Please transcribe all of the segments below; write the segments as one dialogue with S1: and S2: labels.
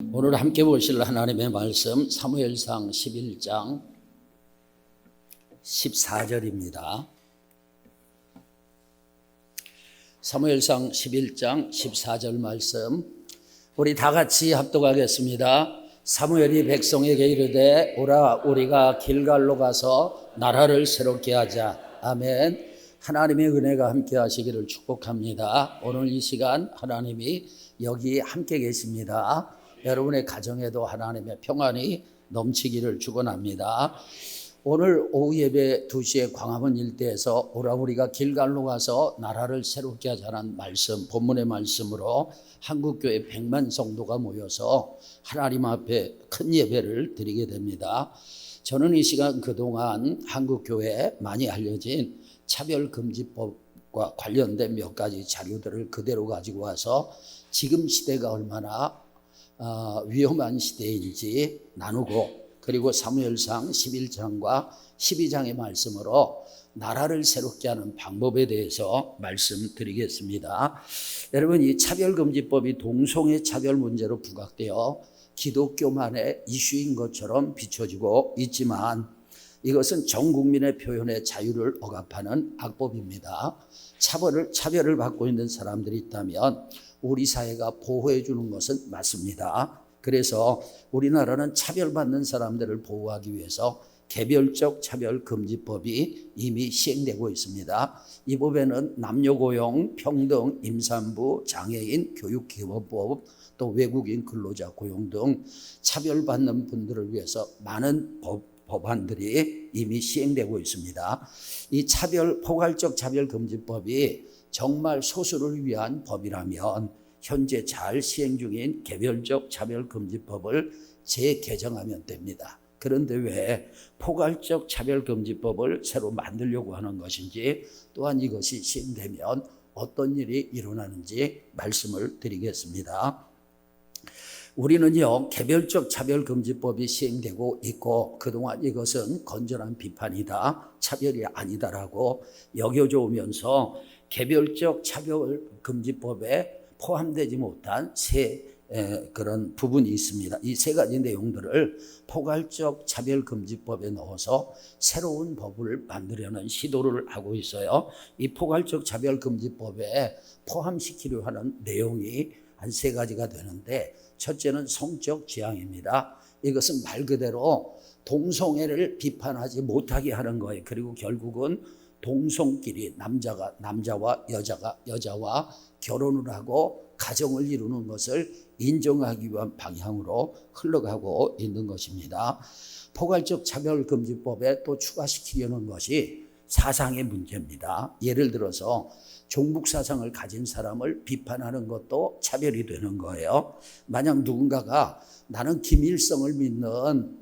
S1: 오늘 함께 보실 하나님의 말씀 사무엘상 11장 14절입니다. 사무엘상 11장 14절 말씀 우리 다 같이 합독하겠습니다. 사무엘이 백성에게 이르되 오라 우리가 길갈로 가서 나라를 새롭게 하자. 아멘. 하나님의 은혜가 함께 하시기를 축복합니다. 오늘 이 시간 하나님이 여기 함께 계십니다. 여러분의 가정에도 하나님의 평안이 넘치기를 축원합니다. 오늘 오후 예배 2시에 광화문 일대에서 오라 우리가 길갈로 가서 나라를 새롭게 하자는 말씀, 본문의 말씀으로 한국교회 100만 성도가 모여서 하나님 앞에 큰 예배를 드리게 됩니다. 저는 이 시간 그동안 한국교회에 많이 알려진 차별금지법과 관련된 몇 가지 자료들을 그대로 가지고 와서 지금 시대가 얼마나 위험한 시대인지 나누고, 그리고 사무엘상 11장과 12장의 말씀으로 나라를 새롭게 하는 방법에 대해서 말씀드리겠습니다. 여러분, 이 차별금지법이 동성애 차별 문제로 부각되어 기독교만의 이슈인 것처럼 비춰지고 있지만 이것은 전 국민의 표현의 자유를 억압하는 악법입니다. 차별을 받고 있는 사람들이 있다면 우리 사회가 보호해 주는 것은 맞습니다. 그래서 우리나라는 차별받는 사람들을 보호하기 위해서 개별적 차별금지법이 이미 시행되고 있습니다. 이 법에는 남녀고용, 평등, 임산부, 장애인, 교육기본법, 또 외국인 근로자 고용 등 차별받는 분들을 위해서 많은 법안들이 이미 시행되고 있습니다. 이 포괄적 차별금지법이 정말 소수를 위한 법이라면 현재 잘 시행 중인 개별적 차별금지법을 재개정하면 됩니다. 그런데 왜 포괄적 차별금지법을 새로 만들려고 하는 것인지, 또한 이것이 시행되면 어떤 일이 일어나는지 말씀을 드리겠습니다. 우리는요, 개별적 차별금지법이 시행되고 있고 그동안 이것은 건전한 비판이다, 차별이 아니다라고 여겨져 오면서 개별적 차별금지법에 포함되지 못한 그런 부분이 있습니다. 이 세 가지 내용들을 포괄적 차별금지법에 넣어서 새로운 법을 만들려는 시도를 하고 있어요. 이 포괄적 차별금지법에 포함시키려 하는 내용이 한 세 가지가 되는데, 첫째는 성적 지향입니다. 이것은 말 그대로 동성애를 비판하지 못하게 하는 거예요. 그리고 결국은 동성끼리 남자와 여자와 결혼을 하고 가정을 이루는 것을 인정하기 위한 방향으로 흘러가고 있는 것입니다. 포괄적 차별금지법에 또 추가시키려는 것이 사상의 문제입니다. 예를 들어서 종북 사상을 가진 사람을 비판하는 것도 차별이 되는 거예요. 만약 누군가가 나는 김일성을 믿는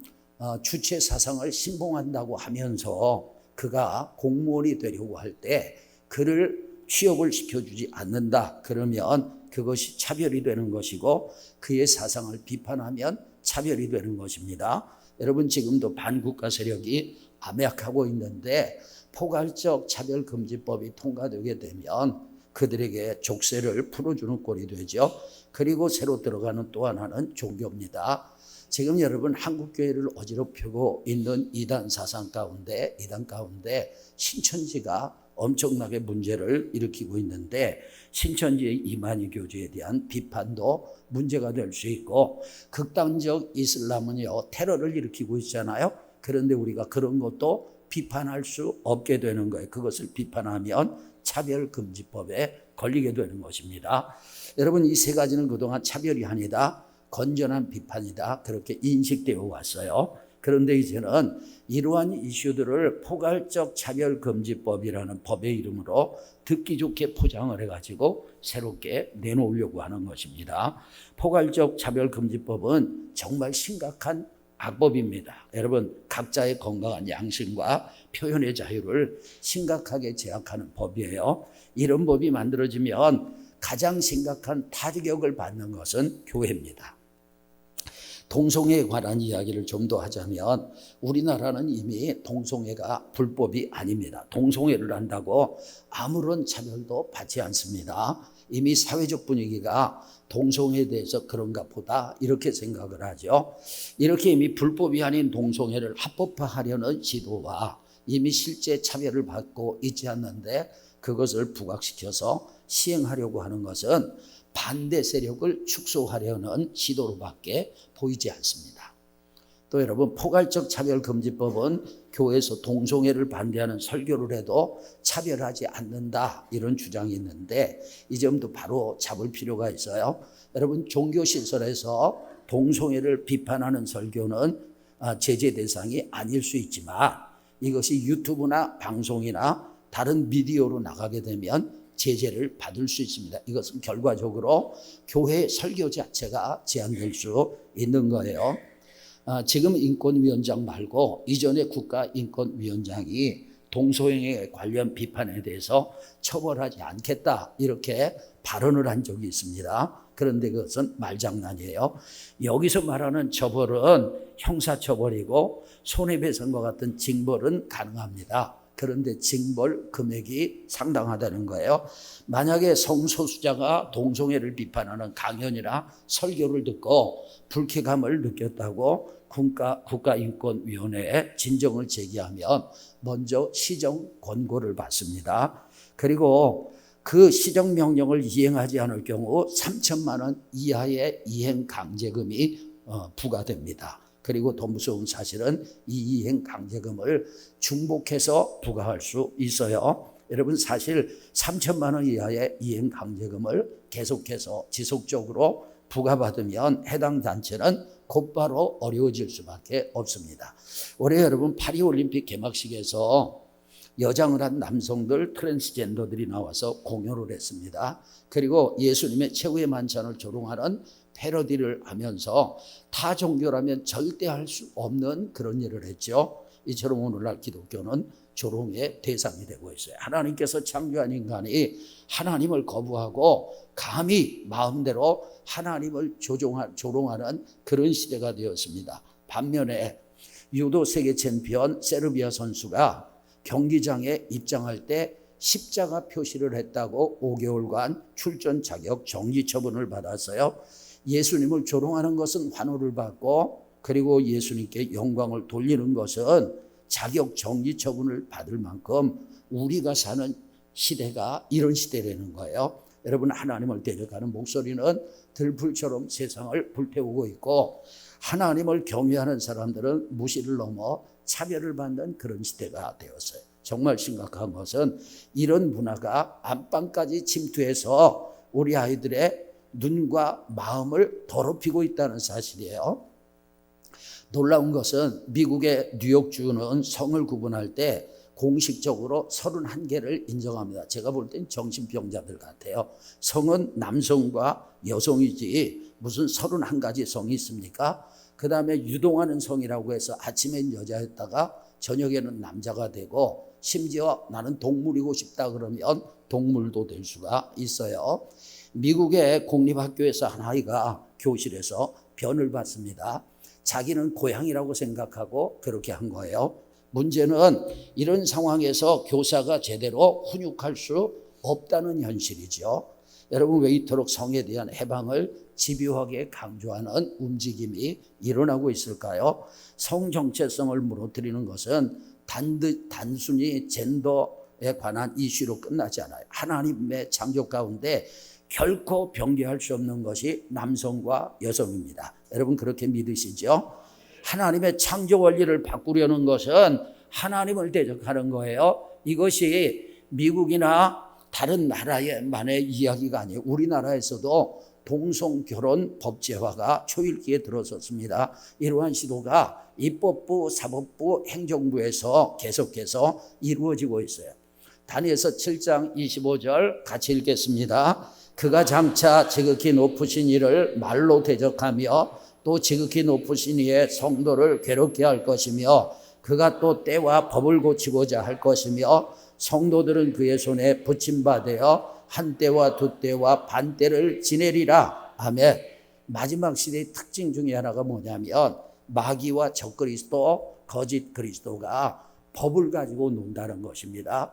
S1: 주체 사상을 신봉한다고 하면서 그가 공무원이 되려고 할 때 그를 취업을 시켜주지 않는다, 그러면 그것이 차별이 되는 것이고, 그의 사상을 비판하면 차별이 되는 것입니다. 여러분, 지금도 반국가 세력이 암약하고 있는데 포괄적 차별금지법이 통과되게 되면 그들에게 족쇄를 풀어주는 꼴이 되죠. 그리고 새로 들어가는 또 하나는 종교입니다. 지금 여러분, 한국교회를 어지럽히고 있는 이단 가운데 신천지가 엄청나게 문제를 일으키고 있는데, 신천지의 이만희 교주에 대한 비판도 문제가 될 수 있고, 극단적 이슬람은요 테러를 일으키고 있잖아요. 그런데 우리가 그런 것도 비판할 수 없게 되는 거예요. 그것을 비판하면 차별금지법에 걸리게 되는 것입니다. 여러분, 이 세 가지는 그동안 차별이 아니다, 건전한 비판이다, 그렇게 인식되어 왔어요. 그런데 이제는 이러한 이슈들을 포괄적 차별금지법이라는 법의 이름으로 듣기 좋게 포장을 해가지고 새롭게 내놓으려고 하는 것입니다. 포괄적 차별금지법은 정말 심각한 악법입니다. 여러분, 각자의 건강한 양심과 표현의 자유를 심각하게 제약하는 법이에요. 이런 법이 만들어지면 가장 심각한 타격을 받는 것은 교회입니다. 동성애에 관한 이야기를 좀 더 하자면, 우리나라는 이미 동성애가 불법이 아닙니다. 동성애를 한다고 아무런 차별도 받지 않습니다. 이미 사회적 분위기가 동성애에 대해서 그런가 보다 이렇게 생각을 하죠. 이렇게 이미 불법이 아닌 동성애를 합법화하려는 시도와 이미 실제 차별을 받고 있지 않는데 그것을 부각시켜서 시행하려고 하는 것은 반대 세력을 축소하려는 시도로밖에 보이지 않습니다. 또 여러분, 포괄적 차별금지법은 교회에서 동성애를 반대하는 설교를 해도 차별하지 않는다 이런 주장이 있는데 이 점도 바로 잡을 필요가 있어요. 여러분, 종교시설에서 동성애를 비판하는 설교는 제재 대상이 아닐 수 있지만 이것이 유튜브나 방송이나 다른 미디어로 나가게 되면 제재를 받을 수 있습니다. 이것은 결과적으로 교회 설교 자체가 제한될 수 있는 거예요. 지금 인권위원장 말고 이전에 국가인권위원장이 동성애 관련 비판에 대해서 처벌하지 않겠다 이렇게 발언을 한 적이 있습니다. 그런데 그것은 말장난이에요. 여기서 말하는 처벌은 형사처벌이고 손해배상과 같은 징벌은 가능합니다. 그런데 징벌 금액이 상당하다는 거예요. 만약에 성소수자가 동성애를 비판하는 강연이나 설교를 듣고 불쾌감을 느꼈다고 국가인권위원회에 진정을 제기하면 먼저 시정 권고를 받습니다. 그리고 그 시정명령을 이행하지 않을 경우 3천만 원 이하의 이행강제금이 부과됩니다. 그리고 더 무서운 사실은 이 이행강제금을 중복해서 부과할 수 있어요. 여러분, 사실 3천만 원 이하의 이행강제금을 계속해서 지속적으로 부과받으면 해당 단체는 곧바로 어려워질 수밖에 없습니다. 올해 여러분 파리올림픽 개막식에서 여장을 한 남성들 트랜스젠더들이 나와서 공연을 했습니다. 그리고 예수님의 최후의 만찬을 조롱하는 패러디를 하면서 타 종교라면 절대 할 수 없는 그런 일을 했죠. 이처럼 오늘날 기독교는 조롱의 대상이 되고 있어요. 하나님께서 창조한 인간이 하나님을 거부하고 감히 마음대로 하나님을 조롱하는 그런 시대가 되었습니다. 반면에 유도 세계 챔피언 세르비아 선수가 경기장에 입장할 때 십자가 표시를 했다고 5개월간 출전 자격 정지 처분을 받았어요. 예수님을 조롱하는 것은 환호를 받고 그리고 예수님께 영광을 돌리는 것은 자격 정지 처분을 받을 만큼 우리가 사는 시대가 이런 시대라는 거예요. 여러분, 하나님을 대적하는 목소리는 들불처럼 세상을 불태우고 있고 하나님을 경외하는 사람들은 무시를 넘어 차별을 받는 그런 시대가 되었어요. 정말 심각한 것은 이런 문화가 안방까지 침투해서 우리 아이들의 눈과 마음을 더럽히고 있다는 사실이에요. 놀라운 것은 미국의 뉴욕주는 성을 구분할 때 공식적으로 31개를 인정합니다. 제가 볼 땐 정신병자들 같아요. 성은 남성과 여성이지 무슨 31가지 성이 있습니까? 그 다음에 유동하는 성이라고 해서 아침엔 여자였다가 저녁에는 남자가 되고 심지어 나는 동물이고 싶다 그러면 동물도 될 수가 있어요. 미국의 공립학교에서 한 아이가 교실에서 변을 받습니다. 자기는 고양이라고 생각하고 그렇게 한 거예요. 문제는 이런 상황에서 교사가 제대로 훈육할 수 없다는 현실이죠. 여러분, 왜 이토록 성에 대한 해방을 집요하게 강조하는 움직임이 일어나고 있을까요? 성 정체성을 무너뜨리는 것은 단순히 젠더에 관한 이슈로 끝나지 않아요. 하나님의 창조 가운데 결코 변개할 수 없는 것이 남성과 여성입니다. 여러분, 그렇게 믿으시죠? 하나님의 창조 원리를 바꾸려는 것은 하나님을 대적하는 거예요. 이것이 미국이나 다른 나라의만의 이야기가 아니에요. 우리나라에서도 동성결혼 법제화가 초일기에 들어섰습니다. 이러한 시도가 입법부, 사법부, 행정부에서 계속해서 이루어지고 있어요. 다니엘서 7장 25절 같이 읽겠습니다. 그가 장차 지극히 높으신 이를 말로 대적하며 또 지극히 높으신 이의 성도를 괴롭게 할 것이며 그가 또 때와 법을 고치고자 할 것이며 성도들은 그의 손에 붙임받아 한 때와 두 때와 반 때를 지내리라. 아멘. 마지막 시대의 특징 중에 하나가 뭐냐면 마귀와 적그리스도, 거짓 그리스도가 법을 가지고 논다는 것입니다.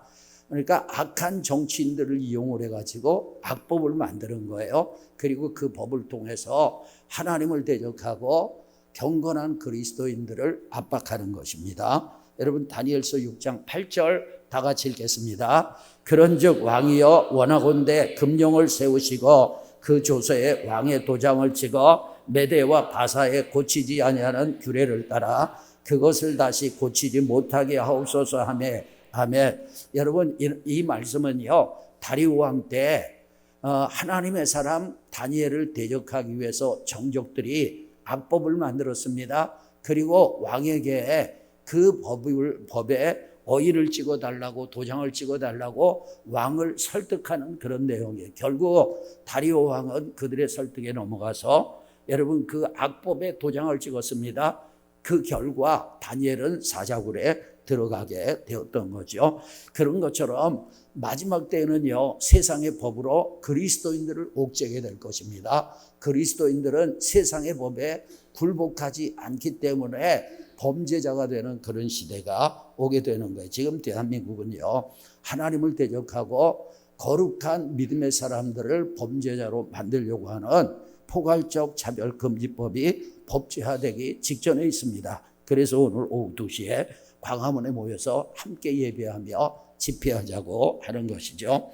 S1: 그러니까 악한 정치인들을 이용을 해가지고 악법을 만드는 거예요. 그리고 그 법을 통해서 하나님을 대적하고 경건한 그리스도인들을 압박하는 것입니다. 여러분 다니엘서 6장 8절 다 같이 읽겠습니다. 그런즉 왕이여 원하건대 금령을 세우시고 그 조서에 왕의 도장을 찍어 메대와 바사에 고치지 아니하는 규례를 따라 그것을 다시 고치지 못하게 하옵소서 하며 아멘. 여러분 이 말씀은요 다리오 왕 때 하나님의 사람 다니엘을 대적하기 위해서 정족들이 악법을 만들었습니다. 그리고 왕에게 그 법에 어의를 찍어달라고 도장을 찍어달라고 왕을 설득하는 그런 내용이에요. 결국 다리오 왕은 그들의 설득에 넘어가서 여러분 그 악법에 도장을 찍었습니다. 그 결과 다니엘은 사자굴에 들어가게 되었던 거죠. 그런 것처럼 마지막 때에는요 세상의 법으로 그리스도인들을 옥죄게 될 것입니다. 그리스도인들은 세상의 법에 굴복하지 않기 때문에 범죄자가 되는 그런 시대가 오게 되는 거예요. 지금 대한민국은요 하나님을 대적하고 거룩한 믿음의 사람들을 범죄자로 만들려고 하는 포괄적 차별금지법이 법제화되기 직전에 있습니다. 그래서 오늘 오후 2시에 광화문에 모여서 함께 예배하며 집회하자고 하는 것이죠.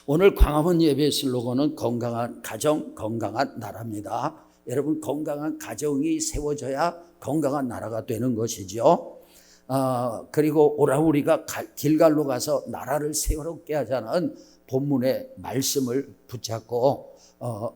S1: 오늘 광화문 예배의 슬로건은 건강한 가정, 건강한 나라입니다. 여러분 건강한 가정이 세워져야 건강한 나라가 되는 것이죠. 그리고 오라 우리가 길갈로 가서 나라를 새롭게 하자는 본문의 말씀을 붙잡고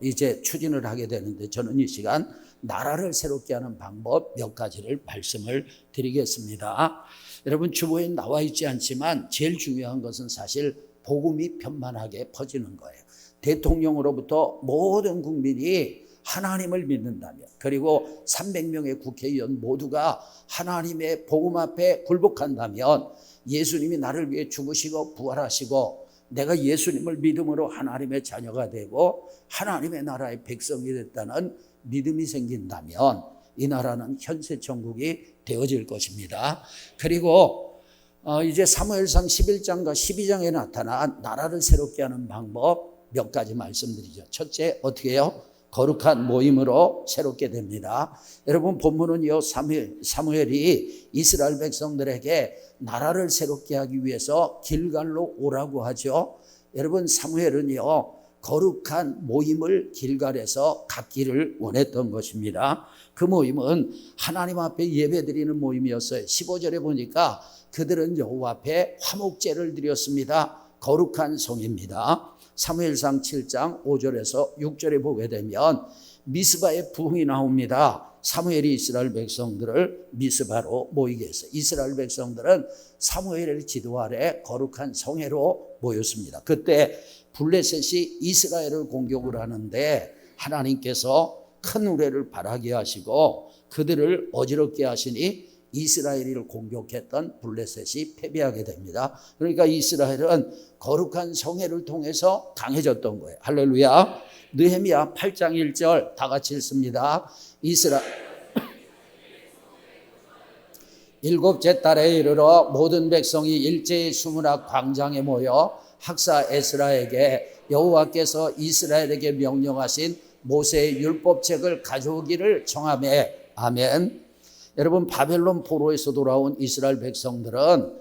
S1: 이제 추진을 하게 되는데 저는 이 시간 나라를 새롭게 하는 방법 몇 가지를 말씀을 드리겠습니다. 여러분 주보에 나와 있지 않지만 제일 중요한 것은 사실 복음이 편만하게 퍼지는 거예요. 대통령으로부터 모든 국민이 하나님을 믿는다면 그리고 300명의 국회의원 모두가 하나님의 복음 앞에 굴복한다면 예수님이 나를 위해 죽으시고 부활하시고 내가 예수님을 믿음으로 하나님의 자녀가 되고 하나님의 나라의 백성이 됐다는 믿음이 생긴다면 이 나라는 현세천국이 되어질 것입니다. 그리고 이제 사무엘상 11장과 12장에 나타난 나라를 새롭게 하는 방법 몇 가지 말씀드리죠. 첫째 어떻게 해요? 거룩한 모임으로 새롭게 됩니다. 여러분 본문은요 사무엘이 이스라엘 백성들에게 나라를 새롭게 하기 위해서 길갈로 오라고 하죠. 여러분 사무엘은요 거룩한 모임을 길갈에서 갖기를 원했던 것입니다. 그 모임은 하나님 앞에 예배드리는 모임이었어요. 15절에 보니까 그들은 여호와 앞에 화목제를 드렸습니다. 거룩한 성입니다. 사무엘상 7장 5절에서 6절에 보게 되면 미스바의 부흥이 나옵니다. 사무엘이 이스라엘 백성들을 미스바로 모이게 했어요. 이스라엘 백성들은 사무엘의 지도 아래 거룩한 성회로 모였습니다. 그때 블레셋이 이스라엘을 공격을 하는데 하나님께서 큰 우레를 발하게 하시고 그들을 어지럽게 하시니 이스라엘을 공격했던 블레셋이 패배하게 됩니다. 그러니까 이스라엘은 거룩한 성회를 통해서 강해졌던 거예요. 할렐루야. 느헤미야 8장 1절 다 같이 읽습니다. 일곱째 달에 이르러 모든 백성이 일제히 수문학 광장에 모여 학사 에스라에게 여호와께서 이스라엘에게 명령하신 모세의 율법책을 가져오기를 청하매 아멘. 여러분 바벨론 포로에서 돌아온 이스라엘 백성들은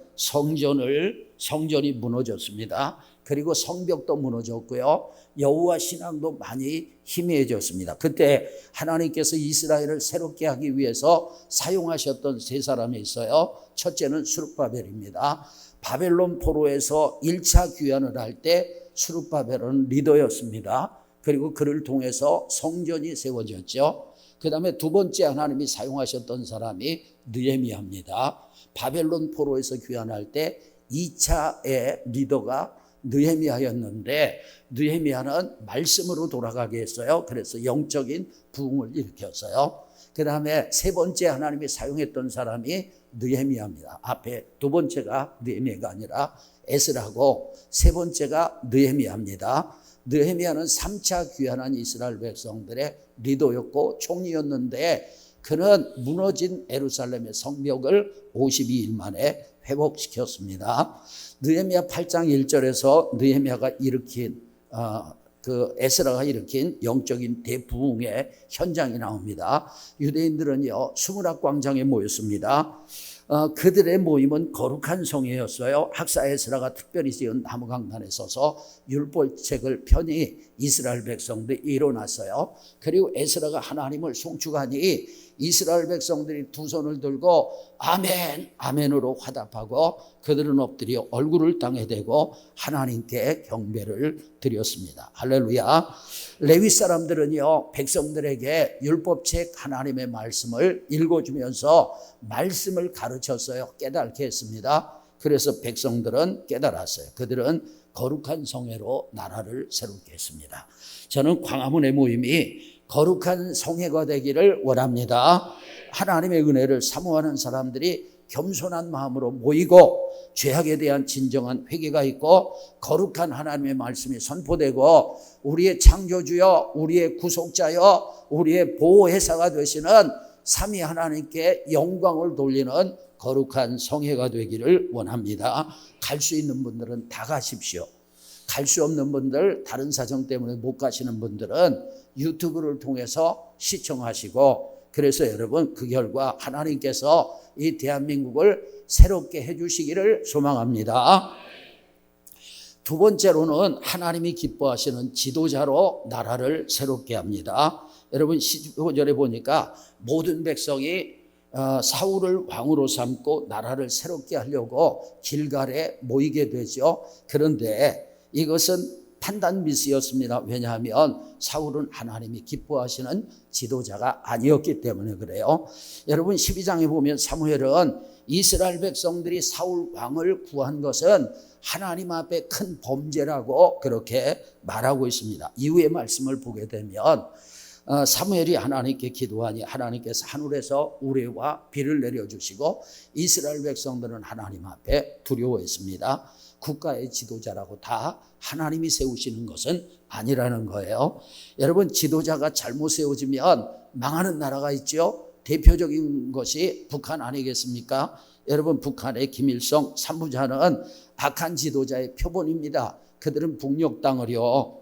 S1: 성전이 무너졌습니다. 그리고 성벽도 무너졌고요. 여호와 신앙도 많이 희미해졌습니다. 그때 하나님께서 이스라엘을 새롭게 하기 위해서 사용하셨던 세 사람이 있어요. 첫째는 스룹바벨입니다. 바벨론 포로에서 1차 귀환을 할 때 스룹바벨은 리더였습니다. 그리고 그를 통해서 성전이 세워졌죠. 그 다음에 두 번째 하나님이 사용하셨던 사람이 느헤미야입니다. 바벨론 포로에서 귀환할 때 2차의 리더가 느헤미야였는데 느헤미야는 말씀으로 돌아가게 했어요. 그래서 영적인 부흥을 일으켰어요. 그 다음에 세 번째 하나님이 사용했던 사람이 느헤미야입니다. 앞에 두 번째가 느헤미야가 아니라 에스라고 세 번째가 느헤미야입니다. 느헤미야는 3차 귀환한 이스라엘 백성들의 리더였고 총리였는데 그는 무너진 예루살렘의 성벽을 52일 만에 회복시켰습니다. 느헤미야 8장 1절에서 느헤미야가 일으킨 에스라가 일으킨 영적인 대부흥의 현장이 나옵니다. 유대인들은요 수문학 광장에 모였습니다. 그들의 모임은 거룩한 성회였어요. 학사 에스라가 특별히 지은 나무 강단에 서서 율법책을 펴니 이스라엘 백성들이 일어났어요. 그리고 에스라가 하나님을 송축하니 이스라엘 백성들이 두 손을 들고 아멘 아멘으로 화답하고 그들은 엎드려 얼굴을 땅에 대고 하나님께 경배를 드렸습니다. 할렐루야. 레위 사람들은요 백성들에게 율법책 하나님의 말씀을 읽어주면서 말씀을 가르쳤어요. 깨닫게 했습니다. 그래서 백성들은 깨달았어요. 그들은 거룩한 성회로 나라를 새롭게 했습니다. 저는 광화문의 모임이 거룩한 성회가 되기를 원합니다. 하나님의 은혜를 사모하는 사람들이 겸손한 마음으로 모이고 죄악에 대한 진정한 회개가 있고 거룩한 하나님의 말씀이 선포되고 우리의 창조주여 우리의 구속자여 우리의 보호회사가 되시는 삼위 하나님께 영광을 돌리는 거룩한 성회가 되기를 원합니다. 갈 수 있는 분들은 다 가십시오. 갈 수 없는 분들, 다른 사정 때문에 못 가시는 분들은 유튜브를 통해서 시청하시고, 그래서 여러분 그 결과 하나님께서 이 대한민국을 새롭게 해주시기를 소망합니다. 두 번째로는 하나님이 기뻐하시는 지도자로 나라를 새롭게 합니다. 여러분 15절에 보니까 모든 백성이 사울을 왕으로 삼고 나라를 새롭게 하려고 길갈에 모이게 되죠. 그런데 이것은 판단 미스였습니다. 왜냐하면 사울은 하나님이 기뻐하시는 지도자가 아니었기 때문에 그래요. 여러분 12장에 보면 사무엘은 이스라엘 백성들이 사울 왕을 구한 것은 하나님 앞에 큰 범죄라고 그렇게 말하고 있습니다. 이후의 말씀을 보게 되면 사무엘이 하나님께 기도하니 하나님께서 하늘에서 우레와 비를 내려주시고 이스라엘 백성들은 하나님 앞에 두려워했습니다. 국가의 지도자라고 다 하나님이 세우시는 것은 아니라는 거예요. 여러분 지도자가 잘못 세워지면 망하는 나라가 있죠. 대표적인 것이 북한 아니겠습니까? 여러분 북한의 김일성 산부자는 악한 지도자의 표본입니다. 그들은 북녘 땅을요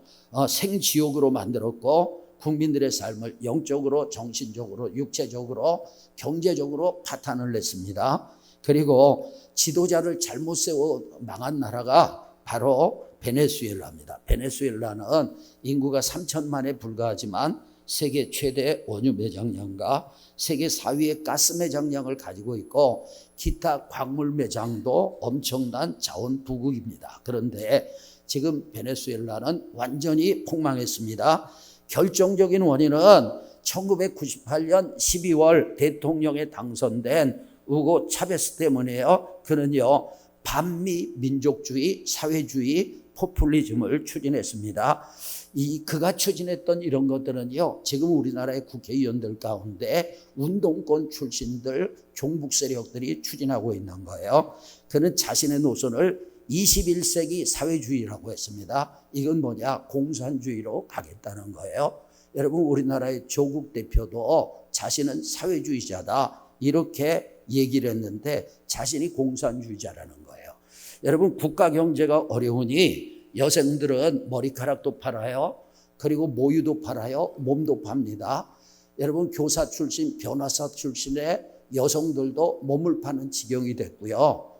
S1: 생지옥으로 만들었고 국민들의 삶을 영적으로 정신적으로 육체적으로 경제적으로 파탄을 냈습니다. 그리고 지도자를 잘못 세워 망한 나라가 바로 베네수엘라입니다. 베네수엘라는 인구가 3천만에 불과하지만 세계 최대 원유 매장량과 세계 4위의 가스 매장량을 가지고 있고 기타 광물 매장도 엄청난 자원 부국입니다. 그런데 지금 베네수엘라는 완전히 폭망했습니다. 결정적인 원인은 1998년 12월 대통령에 당선된 우고 차베스 때문에요. 그는요 반미 민족주의, 사회주의, 포퓰리즘을 추진했습니다. 그가 추진했던 이런 것들은요 지금 우리나라의 국회의원들 가운데 운동권 출신들, 종북 세력들이 추진하고 있는 거예요. 그는 자신의 노선을 21세기 사회주의라고 했습니다. 이건 뭐냐? 공산주의로 가겠다는 거예요. 여러분 우리나라의 조국 대표도 자신은 사회주의자다 이렇게 얘기를 했는데 자신이 공산주의자라는 거예요. 여러분 국가 경제가 어려우니 여성들은 머리카락도 팔아요. 그리고 모유도 팔아요. 몸도 팝니다. 여러분 교사 출신, 변호사 출신의 여성들도 몸을 파는 지경이 됐고요.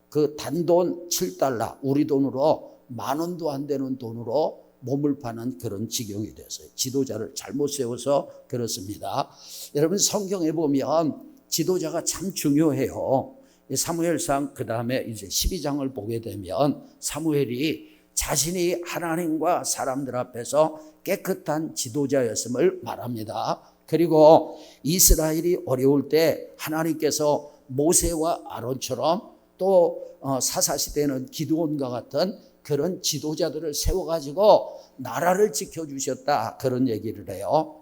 S1: 그 단돈 7달러 우리 돈으로 10,000원도 안 되는 돈으로 몸을 파는 그런 지경이 됐어요. 지도자를 잘못 세워서 그렇습니다. 여러분 성경에 보면 지도자가 참 중요해요. 사무엘상 그 다음에 이제 12장을 보게 되면 사무엘이 자신이 하나님과 사람들 앞에서 깨끗한 지도자였음을 말합니다. 그리고 이스라엘이 어려울 때 하나님께서 모세와 아론처럼 또 사사시대는 기드온과 같은 그런 지도자들을 세워가지고 나라를 지켜주셨다 그런 얘기를 해요.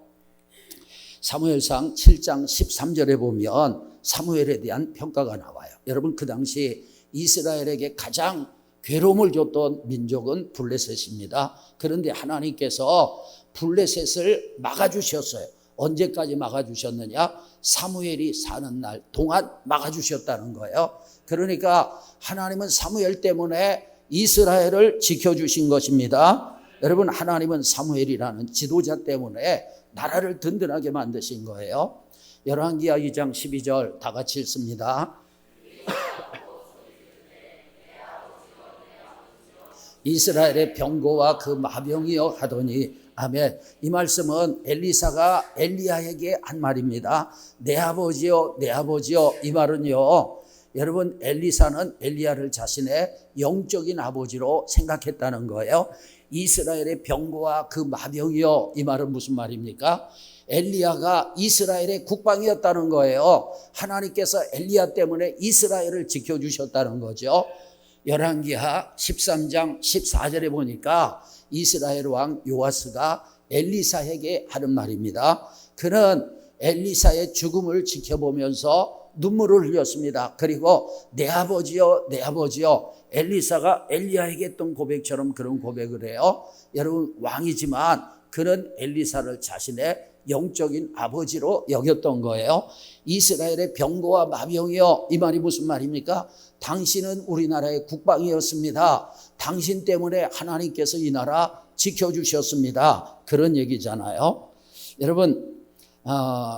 S1: 사무엘상 7장 13절에 보면 사무엘에 대한 평가가 나와요. 여러분 그 당시 이스라엘에게 가장 괴로움을 줬던 민족은 블레셋입니다. 그런데 하나님께서 블레셋을 막아주셨어요. 언제까지 막아주셨느냐? 사무엘이 사는 날 동안 막아주셨다는 거예요. 그러니까 하나님은 사무엘 때문에 이스라엘을 지켜주신 것입니다. 여러분, 하나님은 사무엘이라는 지도자 때문에 나라를 든든하게 만드신 거예요. 열왕기하 2장 12절 다 같이 읽습니다. 이스라엘의 병거와 그 마병이여 하더니, 아멘. 이 말씀은 엘리사가 엘리야에게 한 말입니다. 내 아버지여, 내 아버지여. 이 말은요, 여러분, 엘리사는 엘리야를 자신의 영적인 아버지로 생각했다는 거예요. 이스라엘의 병거와 그 마병이여. 이 말은 무슨 말입니까? 엘리야가 이스라엘의 국방이었다는 거예요. 하나님께서 엘리야 때문에 이스라엘을 지켜주셨다는 거죠. 열왕기하 13장 14절에 보니까 이스라엘 왕 요아스가 엘리사에게 하는 말입니다. 그는 엘리사의 죽음을 지켜보면서 눈물을 흘렸습니다. 그리고 내 아버지여, 내 아버지여. 엘리사가 엘리야에게 했던 고백처럼 그런 고백을 해요. 여러분, 왕이지만 그는 엘리사를 자신의 영적인 아버지로 여겼던 거예요. 이스라엘의 병거와 마병이여. 이 말이 무슨 말입니까? 당신은 우리나라의 국방이었습니다. 당신 때문에 하나님께서 이 나라 지켜주셨습니다. 그런 얘기잖아요. 여러분,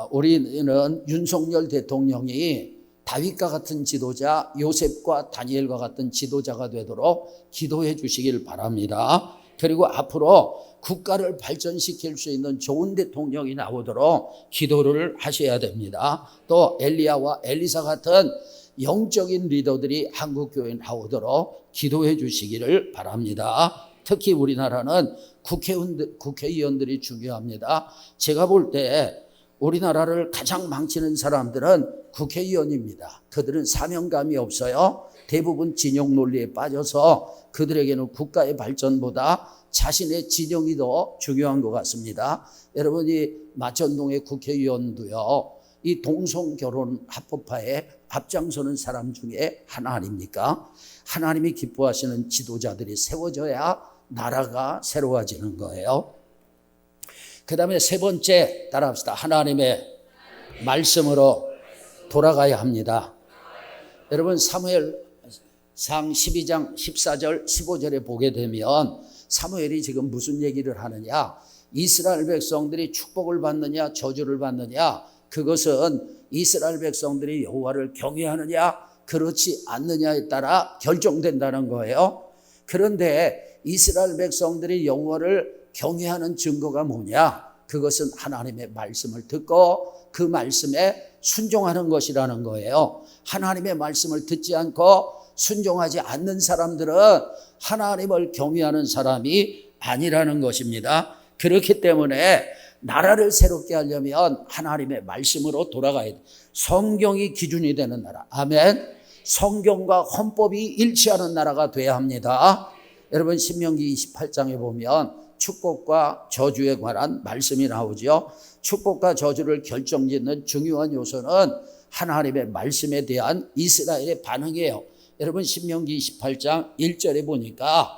S1: 우리는 윤석열 대통령이 다윗과 같은 지도자, 요셉과 다니엘과 같은 지도자가 되도록 기도해 주시길 바랍니다. 그리고 앞으로 국가를 발전시킬 수 있는 좋은 대통령이 나오도록 기도를 하셔야 됩니다. 또 엘리야와 엘리사 같은 영적인 리더들이 한국교회에 나오도록 기도해 주시기를 바랍니다. 특히 우리나라는 국회의원들이 중요합니다. 제가 볼 때 우리나라를 가장 망치는 사람들은 국회의원입니다. 그들은 사명감이 없어요. 대부분 진영 논리에 빠져서 그들에게는 국가의 발전보다 자신의 진영이 더 중요한 것 같습니다. 여러분이 마천동의 국회의원도요, 이 동성결혼 합법화에 앞장서는 사람 중에 하나 아닙니까? 하나님이 기뻐하시는 지도자들이 세워져야 나라가 새로워지는 거예요. 그 다음에 세 번째 따라합시다. 하나님의 말씀으로 돌아가야 합니다. 여러분, 사무엘상 12장 14절 15절에 보게 되면 사무엘이 지금 무슨 얘기를 하느냐? 이스라엘 백성들이 축복을 받느냐 저주를 받느냐, 그것은 이스라엘 백성들이 여호와를 경외하느냐 그렇지 않느냐에 따라 결정된다는 거예요. 그런데 이스라엘 백성들이 여호와를 경외하는 증거가 뭐냐? 그것은 하나님의 말씀을 듣고 그 말씀에 순종하는 것이라는 거예요. 하나님의 말씀을 듣지 않고 순종하지 않는 사람들은 하나님을 경외하는 사람이 아니라는 것입니다. 그렇기 때문에 나라를 새롭게 하려면 하나님의 말씀으로 돌아가야 돼. 성경이 기준이 되는 나라. 아멘. 성경과 헌법이 일치하는 나라가 돼야 합니다. 여러분, 신명기 28장에 보면 축복과 저주에 관한 말씀이 나오죠. 축복과 저주를 결정짓는 중요한 요소는 하나님의 말씀에 대한 이스라엘의 반응이에요. 여러분, 신명기 28장 1절에 보니까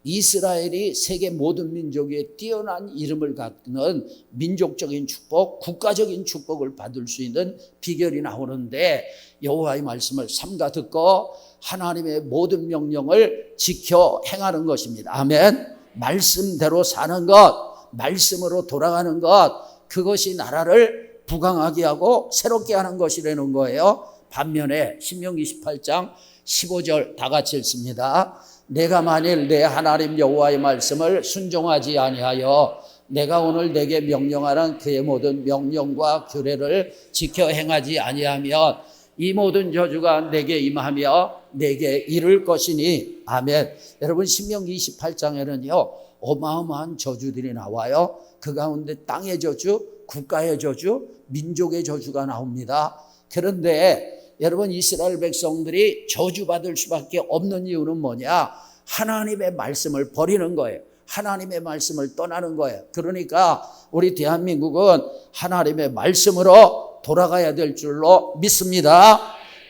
S1: 이스라엘이 세계 모든 민족 위에 뛰어난 이름을 갖는 민족적인 축복, 국가적인 축복을 받을 수 있는 비결이 나오는데 여호와의 말씀을 삼가 듣고 하나님의 모든 명령을 지켜 행하는 것입니다. 아멘. 말씀대로 사는 것, 말씀으로 돌아가는 것, 그것이 나라를 부강하게 하고 새롭게 하는 것이라는 거예요. 반면에 신명기 18장 15절 다 같이 읽습니다. 내가 만일 내 하나님 여호와의 말씀을 순종하지 아니하여 내가 오늘 내게 명령하는 그의 모든 명령과 규례를 지켜 행하지 아니하면 이 모든 저주가 내게 임하며 내게 이를 것이니. 아멘. 여러분, 신명기 28장에는요 어마어마한 저주들이 나와요. 그 가운데 땅의 저주, 국가의 저주, 민족의 저주가 나옵니다. 그런데 여러분, 이스라엘 백성들이 저주받을 수밖에 없는 이유는 뭐냐? 하나님의 말씀을 버리는 거예요. 하나님의 말씀을 떠나는 거예요. 그러니까 우리 대한민국은 하나님의 말씀으로 돌아가야 될 줄로 믿습니다.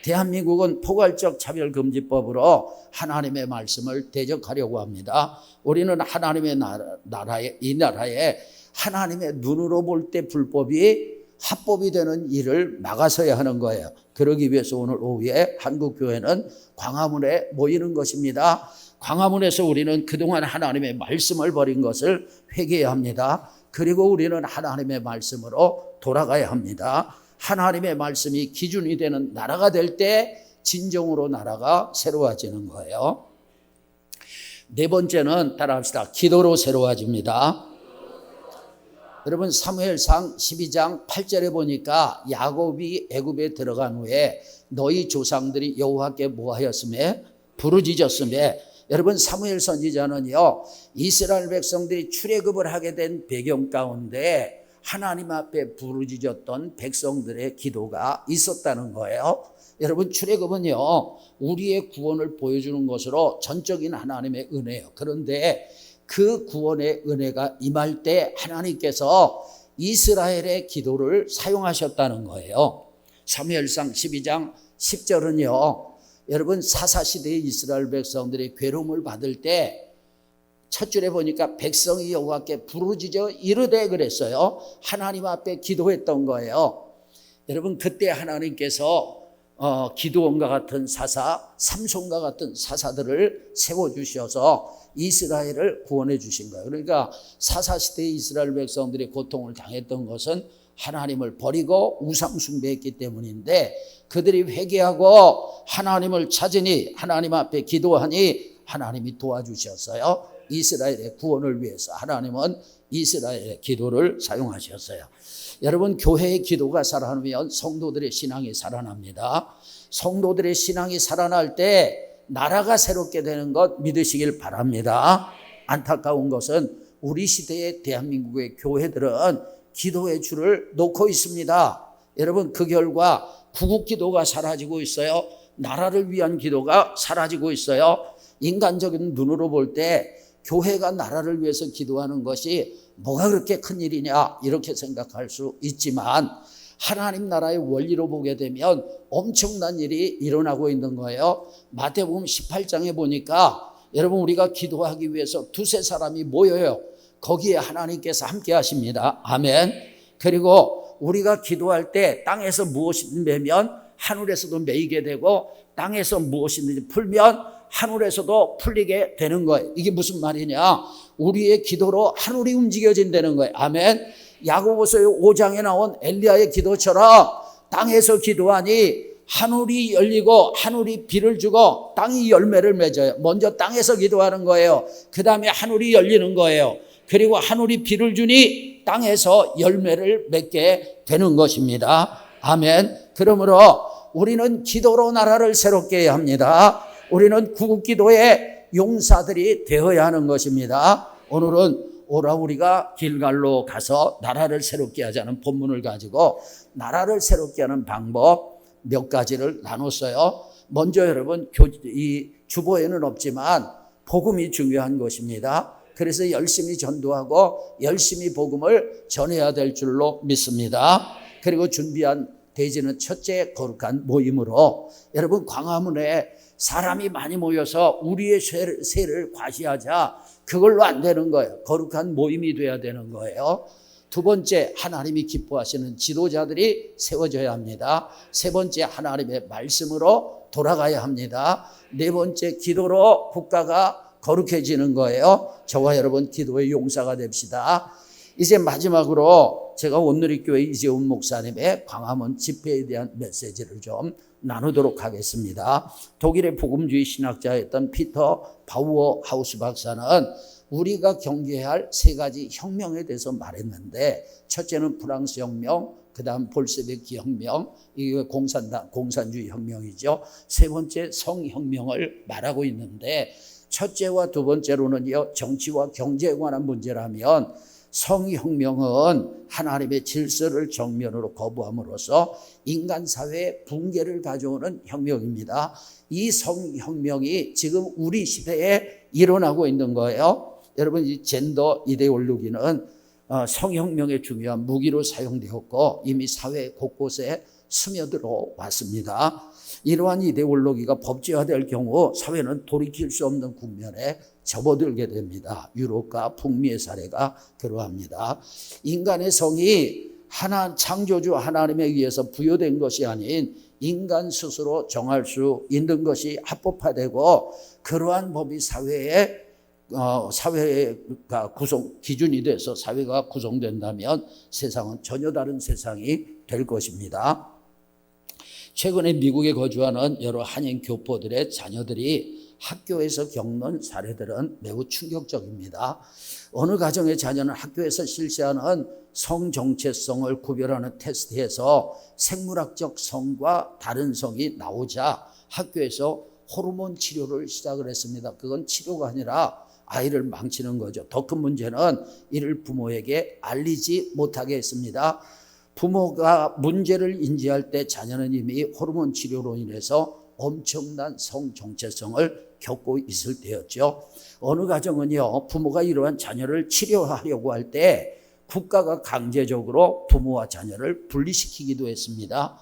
S1: 대한민국은 포괄적 차별금지법으로 하나님의 말씀을 대적하려고 합니다. 우리는 하나님의 나라에, 이 나라에 하나님의 눈으로 볼 때 불법이 합법이 되는 일을 막아서야 하는 거예요. 그러기 위해서 오늘 오후에 한국교회는 광화문에 모이는 것입니다. 광화문에서 우리는 그동안 하나님의 말씀을 버린 것을 회개해야 합니다. 그리고 우리는 하나님의 말씀으로 돌아가야 합니다. 하나님의 말씀이 기준이 되는 나라가 될 때 진정으로 나라가 새로워지는 거예요. 네 번째는 따라합시다. 기도로 새로워집니다. 여러분 사무엘상 12장 8절에 보니까 야곱이 애굽에 들어간 후에 너희 조상들이 여호와께 뭐하였으며 부르짖었으며, 여러분 사무엘 선지자는요 이스라엘 백성들이 출애굽을 하게 된 배경 가운데 하나님 앞에 부르짖었던 백성들의 기도가 있었다는 거예요. 여러분 출애굽은요 우리의 구원을 보여주는 것으로 전적인 하나님의 은혜예요. 그런데 그 구원의 은혜가 임할 때 하나님께서 이스라엘의 기도를 사용하셨다는 거예요. 사무엘상 12장 10절은요 여러분 사사시대의 이스라엘 백성들이 괴로움을 받을 때 첫 줄에 보니까 백성이 여호와께 부르짖어 이르되 그랬어요. 하나님 앞에 기도했던 거예요. 여러분 그때 하나님께서 기드온과 같은 사사, 삼손과 같은 사사들을 세워주셔서 이스라엘을 구원해 주신 거예요. 그러니까 사사시대의 이스라엘 백성들이 고통을 당했던 것은 하나님을 버리고 우상 숭배했기 때문인데 그들이 회개하고 하나님을 찾으니 하나님 앞에 기도하니 하나님이 도와주셨어요. 이스라엘의 구원을 위해서 하나님은 이스라엘의 기도를 사용하셨어요. 여러분 교회의 기도가 살아나면 성도들의 신앙이 살아납니다. 성도들의 신앙이 살아날 때 나라가 새롭게 되는 것 믿으시길 바랍니다. 안타까운 것은 우리 시대의 대한민국의 교회들은 기도의 줄을 놓고 있습니다. 여러분 그 결과 구국기도가 사라지고 있어요. 나라를 위한 기도가 사라지고 있어요. 인간적인 눈으로 볼 때 교회가 나라를 위해서 기도하는 것이 뭐가 그렇게 큰일이냐 이렇게 생각할 수 있지만 하나님 나라의 원리로 보게 되면 엄청난 일이 일어나고 있는 거예요. 마태복음 18장에 보니까 여러분 우리가 기도하기 위해서 두세 사람이 모여요. 거기에 하나님께서 함께 하십니다. 아멘. 그리고 우리가 기도할 때 땅에서 무엇이든 매면 하늘에서도 매이게 되고 땅에서 무엇이든지 풀면 하늘에서도 풀리게 되는 거예요. 이게 무슨 말이냐? 우리의 기도로 하늘이 움직여진다는 거예요. 아멘. 야고보서 5장에 나온 엘리야의 기도처럼 땅에서 기도하니 하늘이 열리고 하늘이 비를 주고 땅이 열매를 맺어요. 먼저 땅에서 기도하는 거예요. 그 다음에 하늘이 열리는 거예요. 그리고 하늘이 비를 주니 땅에서 열매를 맺게 되는 것입니다. 아멘. 그러므로 우리는 기도로 나라를 새롭게 해야 합니다. 우리는 구국기도의 용사들이 되어야 하는 것입니다. 오늘은 오라 우리가 길갈로 가서 나라를 새롭게 하자는 본문을 가지고 나라를 새롭게 하는 방법 몇 가지를 나눴어요. 먼저 여러분 이 주보에는 없지만 복음이 중요한 것입니다. 그래서 열심히 전도하고 열심히 복음을 전해야 될 줄로 믿습니다. 그리고 준비한 대지는 첫째 거룩한 모임으로 여러분 광화문에 사람이 많이 모여서 우리의 세를 과시하자 그걸로 안 되는 거예요. 거룩한 모임이 돼야 되는 거예요. 두 번째 하나님이 기뻐하시는 지도자들이 세워져야 합니다. 세 번째 하나님의 말씀으로 돌아가야 합니다. 네 번째 기도로 국가가 거룩해지는 거예요. 저와 여러분 기도의 용사가 됩시다. 이제 마지막으로 제가 온누리교회 이재훈 목사님의 광화문 집회에 대한 메시지를 좀 나누도록 하겠습니다. 독일의 복음주의 신학자였던 피터 바우어하우스 박사는 우리가 경계해야 할 세 가지 혁명에 대해서 말했는데 첫째는 프랑스 혁명, 그 다음 볼셰비키 혁명, 이게 공산주의 혁명이죠. 세 번째 성혁명을 말하고 있는데 첫째와 두 번째로는요 정치와 경제에 관한 문제라면 성혁명은 하나님의 질서를 정면으로 거부함으로써 인간 사회의 붕괴를 가져오는 혁명입니다. 이 성혁명이 지금 우리 시대에 일어나고 있는 거예요. 여러분 이 젠더 이데올로기는 성혁명의 중요한 무기로 사용되었고 이미 사회 곳곳에 스며들어 왔습니다. 이러한 이데올로기가 법제화될 경우 사회는 돌이킬 수 없는 국면에 접어들게 됩니다. 유럽과 북미의 사례가 그러합니다. 인간의 성이 창조주 하나님에 의해서 부여된 것이 아닌 인간 스스로 정할 수 있는 것이 합법화되고 그러한 법이 사회가 기준이 돼서 사회가 구성된다면 세상은 전혀 다른 세상이 될 것입니다. 최근에 미국에 거주하는 여러 한인 교포들의 자녀들이 학교에서 겪는 사례들은 매우 충격적입니다. 어느 가정의 자녀는 학교에서 실시하는 성 정체성을 구별하는 테스트에서 생물학적 성과 다른 성이 나오자 학교에서 호르몬 치료를 시작을 했습니다. 그건 치료가 아니라 아이를 망치는 거죠. 더 큰 문제는 이를 부모에게 알리지 못하게 했습니다. 부모가 문제를 인지할 때 자녀는 이미 호르몬 치료로 인해서 엄청난 성 정체성을 겪고 있을 때였죠. 어느 가정은요, 부모가 이러한 자녀를 치료하려고 할 때 국가가 강제적으로 부모와 자녀를 분리시키기도 했습니다.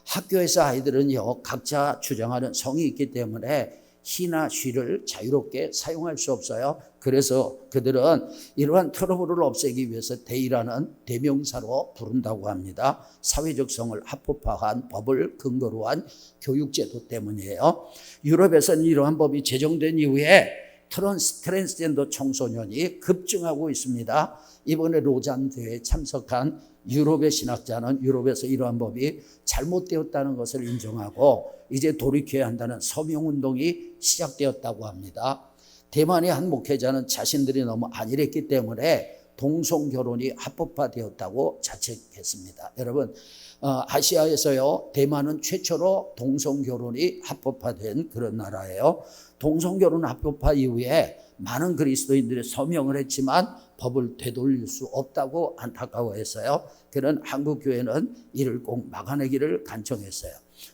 S1: 학교에서 아이들은요, 각자 주장하는 성이 있기 때문에 he나 she를 자유롭게 사용할 수 없어요. 그래서 그들은 이러한 트러블을 없애기 위해서 they라는 대명사로 부른다고 합니다. 사회적 성을 합법화한 법을 근거로 한 교육제도 때문이에요. 유럽에서는 이러한 법이 제정된 이후에 트랜스젠더 청소년이 급증하고 있습니다. 이번에 로잔 대회에 참석한 유럽의 신학자는 유럽에서 이러한 법이 잘못되었다는 것을 인정하고 이제 돌이켜야 한다는 서명운동이 시작되었다고 합니다. 대만의 한 목회자는 자신들이 너무 안일했기 때문에 동성결혼이 합법화되었다고 자책했습니다. 여러분, 아시아에서요, 대만은 최초로 동성결혼이 합법화된 그런 나라예요. 동성결혼 합법화 이후에 많은 그리스도인들이 서명을 했지만 법을 되돌릴 수 없다고 안타까워했어요. 그런 한국교회는 이를 꼭 막아내기를 간청했어요.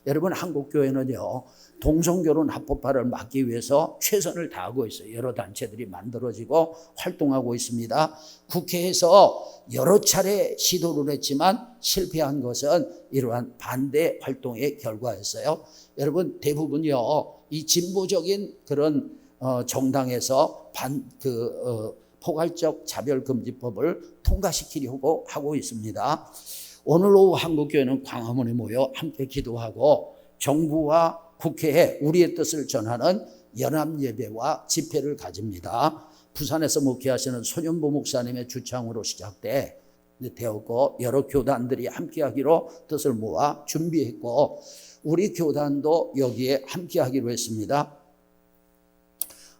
S1: 여러분, 한국교회는요, 동성결혼 합법화를 막기 위해서 최선을 다하고 있어요. 여러 단체들이 만들어지고 활동하고 있습니다. 국회에서 여러 차례 시도를 했지만 실패한 것은 이러한 반대 활동의 결과였어요. 여러분, 대부분요, 이 진보적인 그런 정당에서 포괄적 차별금지법을 통과시키려고 하고 있습니다. 오늘 오후 한국교회는 광화문에 모여 함께 기도하고 정부와 국회에 우리의 뜻을 전하는 연합예배와 집회를 가집니다. 부산에서 목회하시는 손현보 목사님의 주창으로 시작되었고 여러 교단들이 함께하기로 뜻을 모아 준비했고 우리 교단도 여기에 함께하기로 했습니다.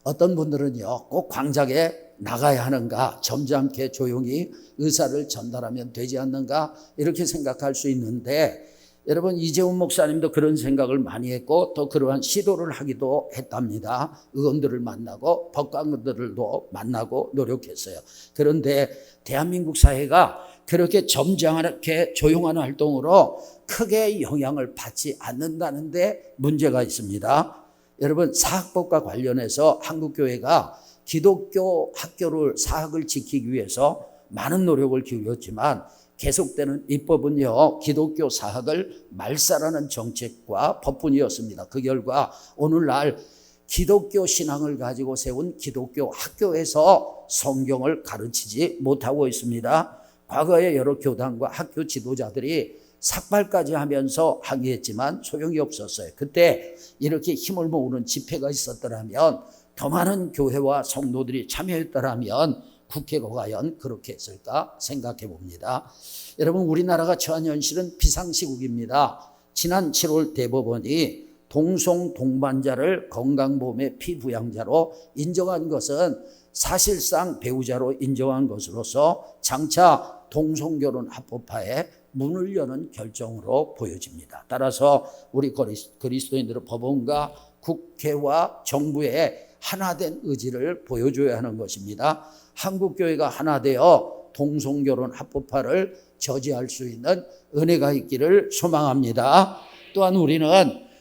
S1: 어떤 분들은요, 꼭 광장에 나가야 하는가, 점잖게 조용히 의사를 전달하면 되지 않는가 이렇게 생각할 수 있는데 여러분, 이재훈 목사님도 그런 생각을 많이 했고 또 그러한 시도를 하기도 했답니다. 의원들을 만나고 법관들도 만나고 노력했어요. 그런데 대한민국 사회가 그렇게 점잖게 조용한 활동으로 크게 영향을 받지 않는다는데 문제가 있습니다. 여러분, 사학법과 관련해서 한국교회가 기독교 학교를 사학을 지키기 위해서 많은 노력을 기울였지만 계속되는 입법은요, 기독교 사학을 말살하는 정책과 법뿐이었습니다. 그 결과 오늘날 기독교 신앙을 가지고 세운 기독교 학교에서 성경을 가르치지 못하고 있습니다. 과거에 여러 교단과 학교 지도자들이 삭발까지 하면서 항의했지만 소용이 없었어요. 그때 이렇게 힘을 모으는 집회가 있었더라면, 더 많은 교회와 성도들이 참여했더라면 국회가 과연 그렇게 했을까 생각해 봅니다. 여러분, 우리나라가 처한 현실은 비상시국입니다. 지난 7월 대법원이 동성 동반자를 건강보험의 피부양자로 인정한 것은 사실상 배우자로 인정한 것으로서 장차 동성결혼 합법화에 문을 여는 결정으로 보여집니다. 따라서 우리 그리스도인들은 법원과 국회와 정부의 하나된 의지를 보여줘야 하는 것입니다. 한국교회가 하나 되어 동성결혼 합법화를 저지할 수 있는 은혜가 있기를 소망합니다. 또한 우리는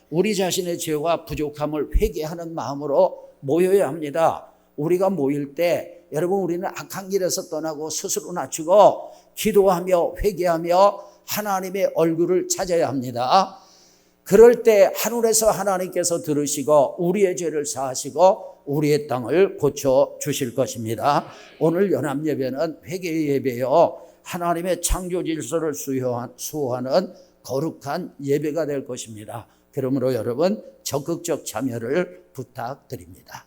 S1: 우리 자신의 죄와 부족함을 회개하는 마음으로 모여야 합니다. 우리가 모일 때 여러분 우리는 악한 길에서 떠나고 스스로 낮추고 기도하며 회개하며 하나님의 얼굴을 찾아야 합니다. 그럴 때 하늘에서 하나님께서 들으시고 우리의 죄를 사하시고 우리의 땅을 고쳐 주실 것입니다. 오늘 연합예배는 회개의 예배요, 하나님의 창조 질서를 수호하는 거룩한 예배가 될 것입니다. 그러므로 여러분 적극적 참여를 부탁드립니다.